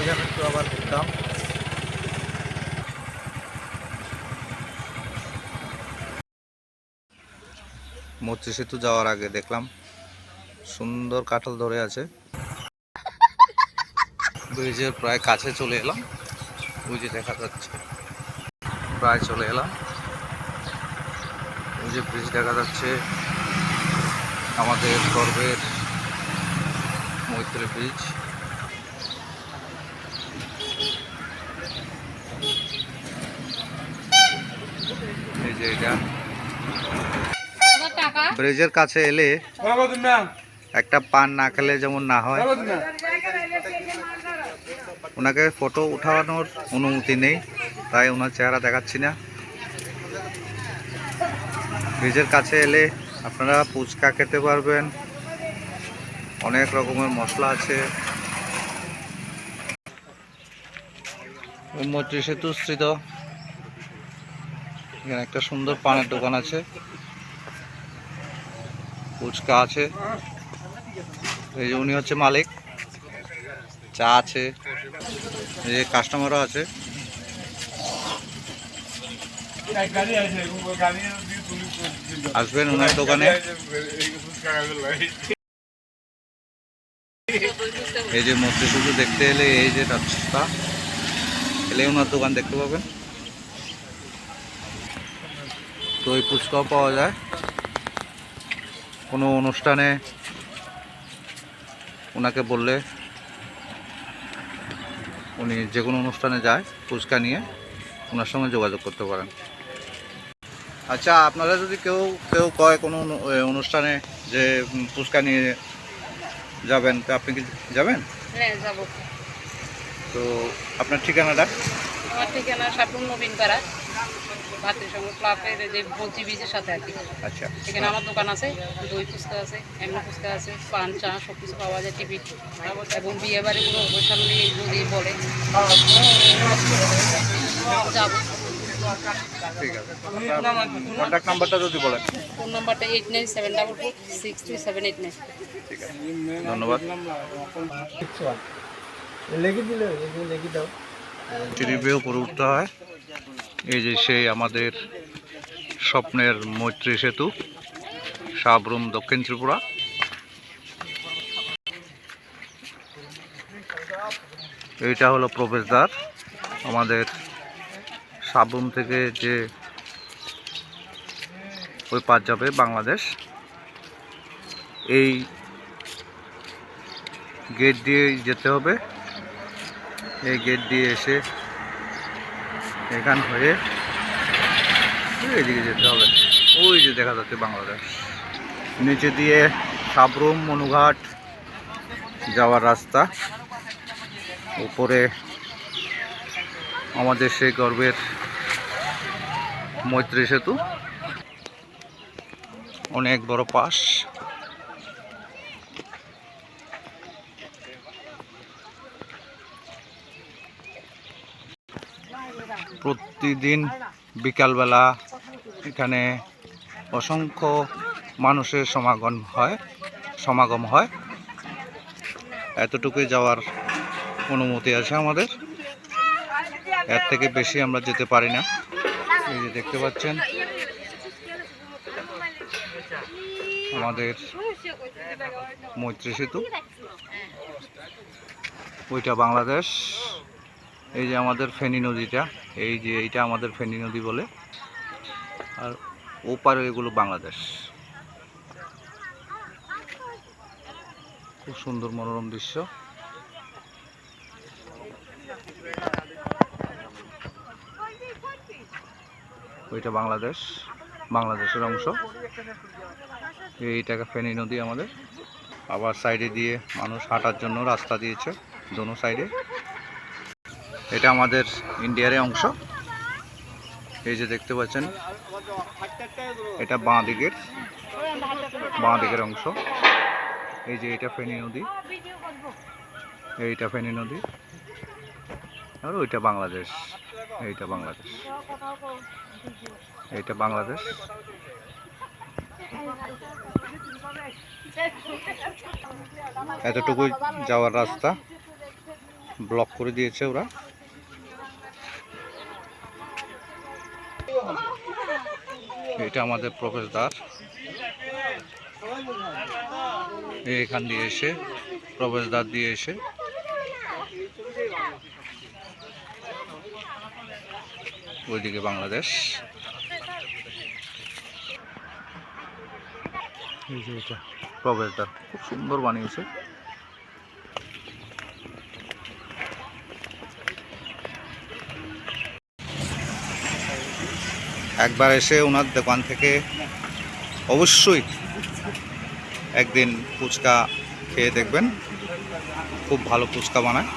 ভাবছিলাম একটু আবার ঘুরতাম। মৈত্রী সেতু যাওয়ার আগে দেখলাম সুন্দর কাঁঠাল ধরে আছে। ব্রিজের প্রায় কাছে চলে এলাম, ওই যে দেখা যাচ্ছে, প্রায় চলে এলাম। ওই যে ব্রিজ দেখা যাচ্ছে, আমাদের গর্বের মৈত্রী ব্রিজ। এই যে এটা ব্রিজের কাছে এলে একটা পান না খেলে যেমন না হয়। ওনাকে ফটো উঠানোর অনুমতি নেই, তাই ওনার চেহারা দেখাচ্ছি না। ব্রিজের কাছে এলে আপনারা ফুচকা খেতে পারবেন, অনেক রকমের মশলা আছে। মৈত্রী সেতু স্থিত এখানে একটা সুন্দর পানের দোকান আছে, ফুচকা আছে। এই যে উনি হচ্ছে মালিক, চা আছে, এই যে কাস্টমারও আছে। আসবেন ওনার দোকানে। এই যে মৈত্রী সেতু দেখতে এলে এই যে রাস্তা এলে ওনার দোকান দেখতে পাবেন। দই ফুচকাও পাওয়া যায়। কোনো অনুষ্ঠানে ওনাকে বললে উনি যে কোনো অনুষ্ঠানে যায় ফুচকা নিয়ে, ওনার সঙ্গে যোগাযোগ করতে পারেন। আচ্ছা, আপনারা যদি কেউ কয় কোনো অনুষ্ঠানে যে ফুচকা নিয়ে যাবেন, তো আপনি কি যাবেন? হ্যাঁ, যাব। তো আপনার ঠিকানাটা? আমার ঠিকানা সাপুর নবীনপাড়া, ভাতৃ সংঘ ক্লাবের যে বলছি বীজের সাথে আর কি। আচ্ছা, এখানে আমার দোকান আছে, দই ফুচকা আছে, এমনি ফুচকা আছে, পান চা সব কিছু পাওয়া যায়, টিকিট এবং বিয়ে বাড়ি কোনো অনুষ্ঠান যদি বলে যাব। ঠিক আছে। কন্ট্যাক্ট নাম্বারটা যদি বলেন। ফোন নাম্বারটা 8974463789। ঠিক আছে, ধন্যবাদ। রিভিউ করে উঠতে হয়। এই যে সেই আমাদের স্বপ্নের মৈত্রী সেতু, সাবরুম, দক্ষিণ ত্রিপুরা। এইটা হলো প্রবেশদ্বার আমাদের সাবরুম থেকে, যে ওই পার যাবে বাংলাদেশ। এই গেট দিয়ে যেতে হবে। এই গেট দিয়ে এসে এখান হয়ে এইদিকে যেতে হবে। ওই যে দেখা যাচ্ছে বাংলাদেশ। নিচে দিয়ে সাবরুম, মনুঘাট যাওয়ার রাস্তা। উপরে আমাদের সেই গর্বের মৈত্রী সেতু, অনেক বড় পাশ। প্রতিদিন বিকালবেলা এখানে অসংখ্য মানুষের সমাগম হয়। এতটুকুই যাওয়ার অনুমতি আছে আমাদের, এর থেকে বেশি আমরা যেতে পারি না। এই যে দেখতে পাচ্ছেন আমাদের মৈত্রী সেতু, ওইটা বাংলাদেশ। এই যে আমাদের ফেনী নদীটা, এই যে এইটা আমাদের ফেনী নদী বলে, আর ওপারে এগুলো বাংলাদেশ। খুব সুন্দর মনোরম দৃশ্য। ওইটা বাংলাদেশের অংশ। এইটাকে ফেনী নদী আমাদের। আবার সাইডে দিয়ে মানুষ হাঁটার জন্য রাস্তা দিয়েছে দোনো সাইডে। এটা আমাদের ইন্ডিয়ার অংশ। এই যে দেখতে পাচ্ছেন, এটা বাঁ দিকের অংশ। এই যে এটা ফেনী নদী, এইটা ফেনী নদী, আর ওইটা বাংলাদেশ। এইটা বাংলাদেশ। এতটুকুই যাওয়ার রাস্তা। ব্লক করে দিয়েছে ওরা। এটা আমাদের প্রবেশদ্বার। এখান দিয়ে এসে প্রবেশদ্বার দিয়ে এসে ওইদিকে বাংলাদেশ। এই যে এটা প্রবেশদ্বার, খুব সুন্দর বানিয়েছে। একবার এসে ওনার দোকান থেকে অবশ্যই একদিন ফুচকা খেয়ে দেখবেন, খুব ভালো ফুচকা বানায়।